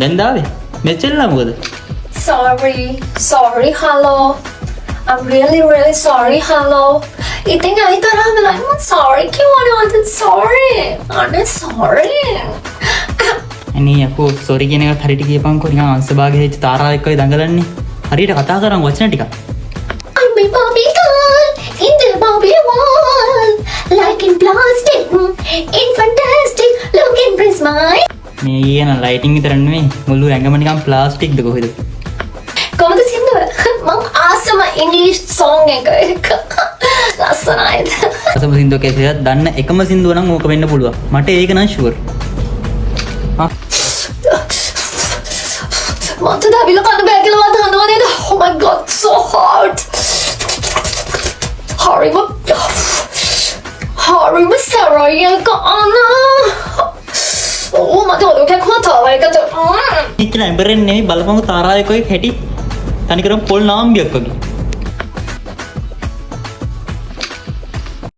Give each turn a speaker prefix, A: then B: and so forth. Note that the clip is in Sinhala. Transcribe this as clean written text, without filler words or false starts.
A: දැන් දාවේ මෙච්චරලා මොකද?
B: Sorry, hello. I'm really sorry, hello. ඉතින් අයිතරම වෙලා මම sorry කියවනවා. I'm sorry.
A: අනේ යකෝ සෝරි කියන එකත් හරියට කියපන්කෝ. නිකන් අංශභාගය වෙච්ච තාරා එක්ක ඔය දඟලන්නේ. හරියට කතා කරන් වචන ටිකක්.
B: I'm a Barbie girl in the Barbie world. Like in plastic, in fantastic, look impress my.
A: මේ කියන ලයිටින් විතර නෙමෙයි මුළු ඇඟම නිකන් ප්ලාස්ටික්ද කොහෙද?
B: කොහොමද සින්දුව? මම ආසම ඉංග්‍රීසි සෝං එක. ලස්සනයිද?
A: අසම සින්දුව කේසයක් දන්න එකම සින්දුව නම් ඕක වෙන්න පුළුවන්. මට ඒක නම් ෂුවර්.
B: මට දැවිල කන්න බෑ කියලා වද හඳුනා නේද? Oh my god, so hard. හරිම සරයක අනා. මට ඔලුවකක් හොතාව එකට.
A: ඉච්චන ඇඹරෙන්නේ නෙමෙයි බලපංගු තාරා එක්ක හැටි තනිකරම පොල් නාම්බියක් වගේ.